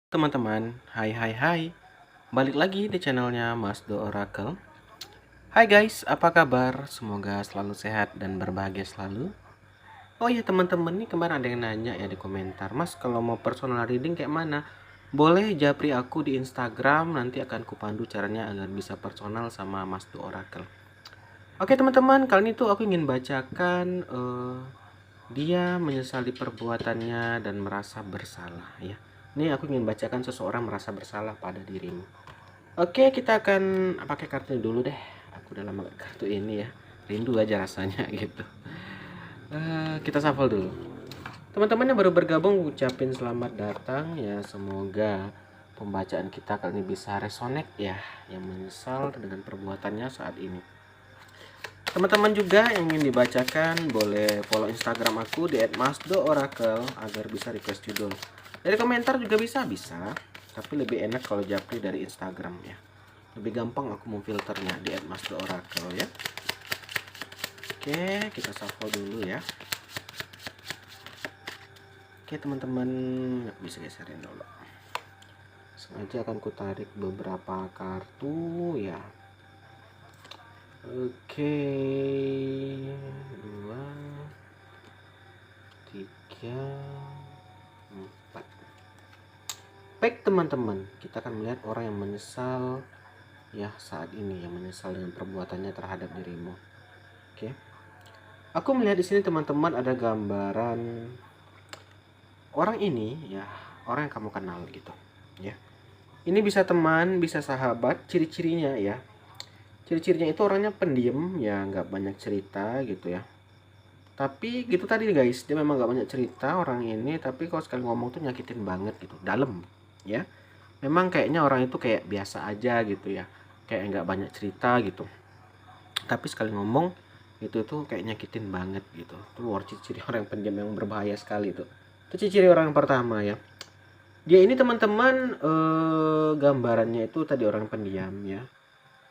Teman-teman, hai, balik lagi di channelnya Mas Do Oracle. Hai guys, apa kabar? Semoga selalu sehat dan berbahagia selalu. Oh iya teman-teman, nih kemarin ada yang nanya ya di komentar, Mas kalau mau personal reading kayak mana? Boleh japri aku di Instagram, nanti akan kupandu caranya agar bisa personal sama Mas Do Oracle. Oke teman-teman, kali ini tuh aku ingin bacakan dia menyesali perbuatannya dan merasa bersalah ya. Ini aku ingin bacakan seseorang merasa bersalah pada dirimu. Oke, kita akan pakai kartu ini dulu deh. Aku udah lama gak kartu ini ya. Rindu aja rasanya gitu. Kita shuffle dulu. Teman-teman yang baru bergabung ucapin selamat datang ya. Semoga pembacaan kita kali ini bisa resonate ya. Yang menyesal dengan perbuatannya saat ini. Teman-teman juga yang ingin dibacakan boleh follow Instagram aku di @masdooracle agar bisa request judul. Dari komentar juga bisa, tapi lebih enak kalau japri dari Instagram ya. Lebih gampang aku memfilternya di @masdooracle ya. Oke, kita shuffle dulu ya. Oke teman-teman, bisa geserin dulu. Sengaja akan ku tarik beberapa kartu ya. Oke, 2, 3, 4. Baik teman-teman, kita akan melihat orang yang menyesal ya saat ini, yang menyesal dengan perbuatannya terhadap dirimu. Oke. Aku melihat di sini teman-teman ada gambaran orang ini ya, orang yang kamu kenal gitu ya. Ini bisa teman, bisa sahabat, ciri-cirinya ya. Ciri-cirinya itu orangnya pendiam ya, nggak banyak cerita gitu ya. Tapi gitu tadi guys, dia memang nggak banyak cerita orang ini, tapi kalau sekali ngomong tuh nyakitin banget gitu, dalam ya. Memang kayaknya orang itu kayak biasa aja gitu ya, kayak nggak banyak cerita gitu. Tapi sekali ngomong itu tuh kayak nyakitin banget gitu. Itu ciri-ciri orang yang pendiam yang berbahaya sekali tuh. Itu ciri-ciri orang yang pertama ya. Dia ini teman-teman gambarannya itu tadi orang pendiam ya.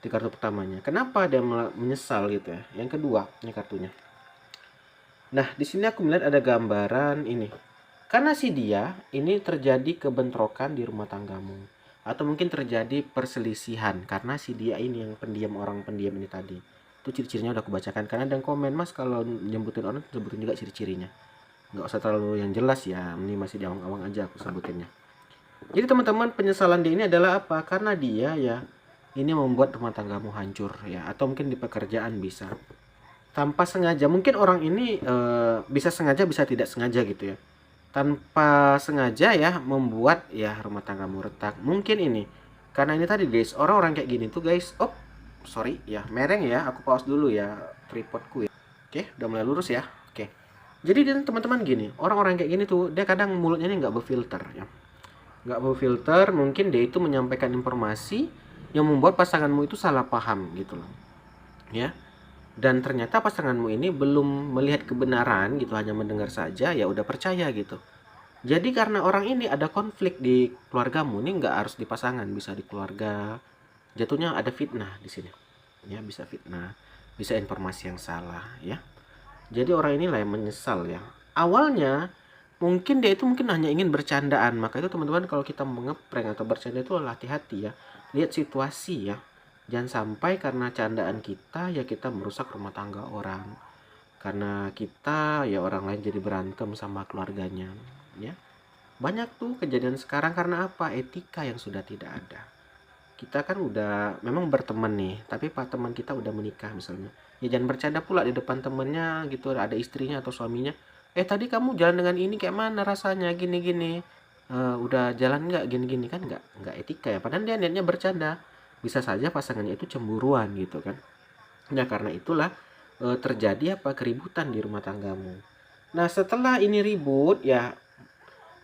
Di kartu pertamanya. Kenapa dia menyesal gitu ya? Yang kedua, ini kartunya. Nah, di sini aku melihat ada gambaran ini. Karena si dia ini terjadi kebentrokan di rumah tanggamu. Atau mungkin terjadi perselisihan karena si dia ini yang pendiam, orang pendiam ini tadi. Itu ciri-cirinya udah aku bacakan. Karena ada yang komen, Mas kalau nyebutin orang sebutin juga ciri-cirinya. Nggak usah terlalu yang jelas ya. Ini masih di awang-awang aja aku sebutinnya. Jadi teman-teman, penyesalan dia ini adalah apa? Karena dia ya ini membuat rumah tanggamu hancur ya, atau mungkin di pekerjaan bisa tanpa sengaja. Mungkin orang ini bisa sengaja bisa tidak sengaja gitu ya. Tanpa sengaja ya membuat ya rumah tanggamu retak. Mungkin ini karena ini tadi guys, orang-orang kayak gini tuh guys. Oh, sorry ya, mereng ya. Aku pause dulu ya tripodku ya. Oke, udah mulai lurus ya. Oke. Jadi teman-teman gini, orang-orang kayak gini tuh dia kadang mulutnya ini nggak berfilter ya. Nggak berfilter, mungkin dia itu menyampaikan informasi yang membuat pasanganmu itu salah paham gitu loh ya. Dan ternyata pasanganmu ini belum melihat kebenaran gitu, hanya mendengar saja ya udah percaya gitu. Jadi karena orang ini ada konflik di keluargamu, ini nggak harus di pasangan, bisa di keluarga, jatuhnya ada fitnah di sini ya, bisa fitnah, bisa informasi yang salah ya. Jadi orang inilah yang menyesal ya. Awalnya mungkin dia itu mungkin hanya ingin bercandaan. Maka itu teman-teman, kalau kita mengeprank atau bercanda itu hati-hati ya. Lihat situasi ya. Jangan sampai karena candaan kita ya kita merusak rumah tangga orang. Karena kita ya orang lain jadi berantem sama keluarganya ya. Banyak tuh kejadian sekarang karena apa? Etika yang sudah tidak ada. Kita kan udah memang berteman nih, tapi pak teman kita udah menikah misalnya. Ya jangan bercanda pula di depan temennya gitu, ada istrinya atau suaminya. Tadi kamu jalan dengan ini kayak mana rasanya gini-gini. Udah jalan nggak gini-gini, kan nggak etika ya. Padahal dia niatnya bercanda. Bisa saja pasangannya itu cemburuan gitu kan. Nah karena itulah terjadi apa keributan di rumah tanggamu. Nah setelah ini ribut ya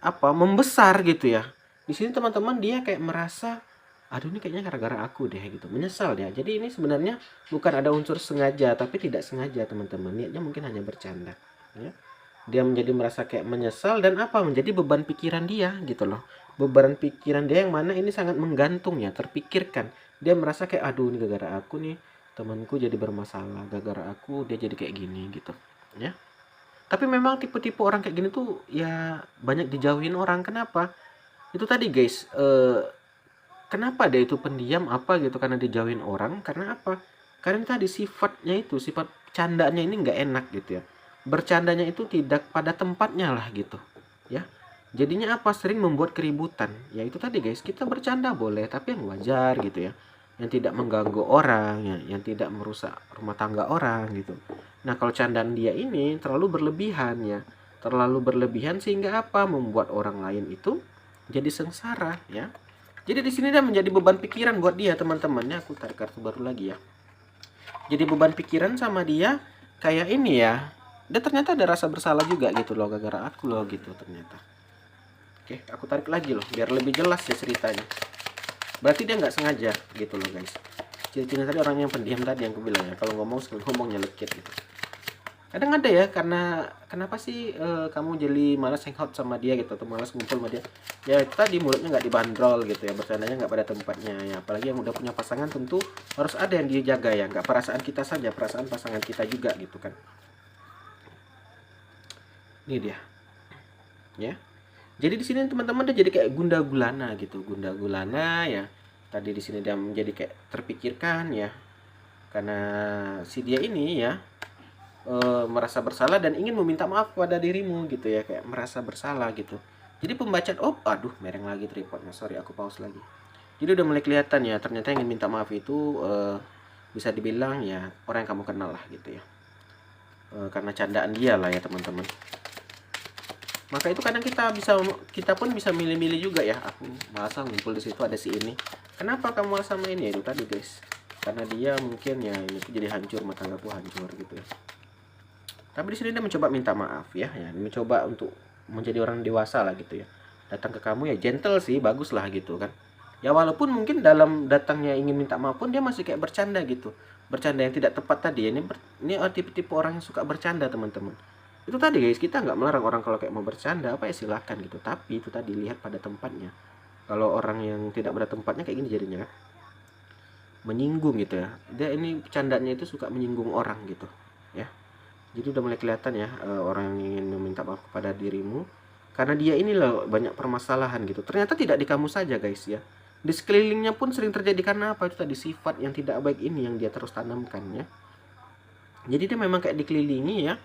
apa membesar gitu ya. Di sini teman-teman dia kayak merasa aduh ini kayaknya gara-gara aku deh gitu, menyesal ya. Jadi ini sebenarnya bukan ada unsur sengaja tapi tidak sengaja teman-teman, niatnya mungkin hanya bercanda ya. Dia menjadi merasa kayak menyesal dan apa menjadi beban pikiran dia gitu loh. Beban pikiran dia yang mana ini sangat menggantung ya, terpikirkan. Dia merasa kayak aduh ini gara-gara aku nih temanku jadi bermasalah, gara-gara aku dia jadi kayak gini gitu ya. Tapi memang tipe-tipe orang kayak gini tuh ya banyak dijauhin orang. Kenapa? Itu tadi guys, kenapa dia itu pendiam apa gitu, karena dijauhin orang, karena apa? Karena tadi sifatnya itu, sifat candaannya ini nggak enak gitu ya. Bercandanya itu tidak pada tempatnya lah gitu ya. Jadinya apa? Sering membuat keributan. Ya itu tadi guys, kita bercanda boleh tapi yang wajar gitu ya. Yang tidak mengganggu orang ya, yang tidak merusak rumah tangga orang gitu. Nah, kalau candaan dia ini terlalu berlebihan ya. Terlalu berlebihan sehingga apa? Membuat orang lain itu jadi sengsara ya. Jadi di sini dia menjadi beban pikiran buat dia teman-temannya. Aku tarik kartu baru lagi ya. Jadi beban pikiran sama dia kayak ini ya. Dia ternyata ada rasa bersalah juga gitu loh, gara-gara aku loh gitu ternyata. Oke, aku tarik lagi loh biar lebih jelas ya ceritanya. Berarti dia nggak sengaja gitu loh guys. Ciri-ciri tadi orang yang pendiam tadi yang aku bilang ya. Kalau ngomong sekali ngomong nyelekit gitu. Kadang ada ya, karena kenapa sih kamu jadi malas hangout sama dia gitu, atau malas ngumpul sama dia? Ya itu tadi, mulutnya nggak dibandrol gitu ya, bercandanya nggak pada tempatnya ya. Apalagi yang udah punya pasangan tentu harus ada yang dia jaga ya, nggak perasaan kita saja, perasaan pasangan kita juga gitu kan. Ini dia ya. Jadi di sini teman-teman dia jadi kayak gunda gulana gitu, gunda gulana ya. Tadi di sini dia menjadi kayak terpikirkan ya, karena si dia ini ya merasa bersalah dan ingin meminta maaf pada dirimu gitu ya, kayak merasa bersalah gitu. Jadi pembacaan, oh aduh mereng lagi tripodnya, sorry aku pause lagi. Jadi udah mulai kelihatan ya, ternyata yang ingin minta maaf itu bisa dibilang ya orang yang kamu kenal lah gitu ya. Karena candaan dia lah ya teman-teman. Maka itu kadang kita pun bisa milih-milih juga ya. Aku masa ngumpul di situ ada si ini. Kenapa kamu malah sama ini ya? Itu tadi guys. Karena dia mungkin ya ini tuh jadi hancur, rumah tanggaku hancur gitu ya. Tapi di sini dia mencoba minta maaf ya, mencoba untuk menjadi orang dewasa lah gitu ya. Datang ke kamu ya gentle sih, bagus lah gitu kan. Ya walaupun mungkin dalam datangnya ingin minta maaf pun dia masih kayak bercanda gitu. Bercanda yang tidak tepat tadi ya. Ini tipe-tipe orang yang suka bercanda teman-teman. Itu tadi guys, kita nggak melarang orang kalau kayak mau bercanda apa ya silakan gitu. Tapi itu tadi lihat pada tempatnya. Kalau orang yang tidak pada tempatnya kayak gini jadinya kan. Menyinggung gitu ya. Dia ini candanya itu suka menyinggung orang gitu ya. Jadi udah mulai kelihatan ya orang yang ingin meminta maaf kepada dirimu karena dia ini loh banyak permasalahan gitu. Ternyata tidak di kamu saja guys ya. Di sekelilingnya pun sering terjadi karena apa? Itu tadi sifat yang tidak baik ini yang dia terus tanamkan ya. Jadi dia memang kayak dikelilingi ya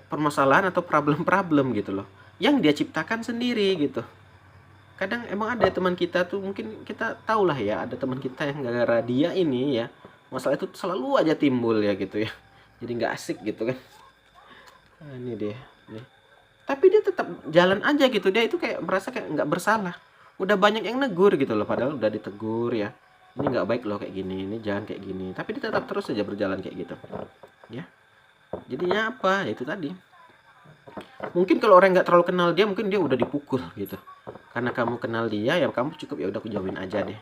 permasalahan atau problem-problem gitu loh. Yang dia ciptakan sendiri gitu. Kadang emang ada teman kita tuh, mungkin kita tahulah ya, ada teman kita yang gara-gara dia ini ya masalah itu selalu aja timbul ya gitu ya. Jadi nggak asik gitu kan. Nah, ini dia nih. Tapi dia tetap jalan aja gitu, dia itu kayak merasa kayak nggak bersalah. Udah banyak yang negur gitu loh, padahal udah ditegur ya, ini nggak baik loh kayak gini, ini jangan kayak gini, tapi dia tetap terus aja berjalan kayak gitu ya. Jadinya apa itu tadi, mungkin kalau orang nggak terlalu kenal dia mungkin dia udah dipukul gitu. Karena kamu kenal dia ya kamu cukup ya udah aku jauhin aja deh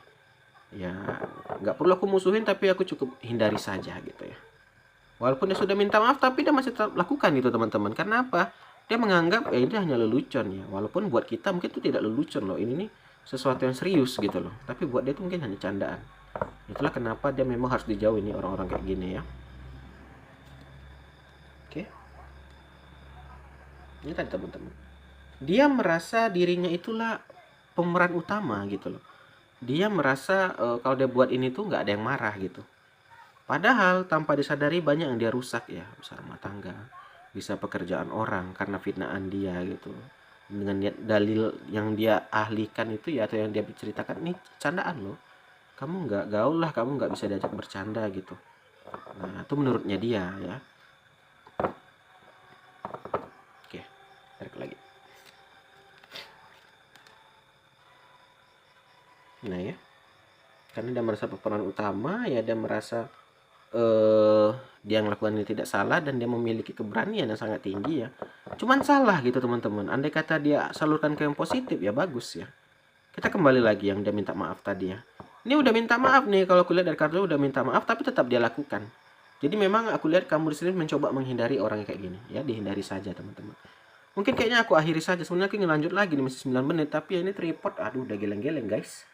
ya, nggak perlu aku musuhin tapi aku cukup hindari saja gitu ya. Walaupun dia sudah minta maaf tapi dia masih tetap lakukan gitu teman-teman. Karena apa? Dia menganggap ya ini hanya lelucon ya. Walaupun buat kita mungkin itu tidak lelucon loh. Ini nih sesuatu yang serius gitu loh. Tapi buat dia itu mungkin hanya candaan. Itulah kenapa dia memang harus dijauhi nih orang-orang kayak gini ya. Oke. Ini tadi teman-teman. Dia merasa dirinya itulah pemeran utama gitu loh. Dia merasa kalau dia buat ini tuh nggak ada yang marah gitu. Padahal tanpa disadari banyak yang dia rusak ya, bisa rumah tangga, bisa pekerjaan orang karena fitnaan dia gitu. Dengan dalil yang dia ahlikan itu ya, atau yang dia ceritakan ini candaan loh. Kamu nggak gaul lah, kamu nggak bisa diajak bercanda gitu. Nah itu menurutnya dia ya. Oke, tarik lagi. Nah ya, karena dia merasa pemeran utama ya, dia merasa dia melakukan ini tidak salah dan dia memiliki keberanian yang sangat tinggi ya. Cuman salah gitu teman-teman. Andai kata dia salurkan ke yang positif ya bagus ya. Kita kembali lagi yang dia minta maaf tadi ya. Ini udah minta maaf nih, kalau aku lihat dari kartu udah minta maaf tapi tetap dia lakukan. Jadi memang aku lihat kamu di sini mencoba menghindari orang kayak gini ya, dihindari saja teman-teman. Mungkin kayaknya aku akhiri saja. Sebenarnya aku ingin lanjut lagi nih, masih 9 menit tapi ya ini tripod aduh udah geleng-geleng guys.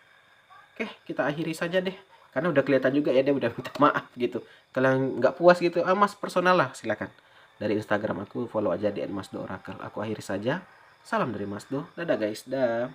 Oke, kita akhiri saja deh. Karena udah kelihatan juga ya dia udah minta maaf gitu. Kalau nggak puas gitu, mas personal lah silakan. Dari Instagram aku follow aja di @masdo_oracle. Aku akhiri saja. Salam dari Masdo. Dadah guys, dah.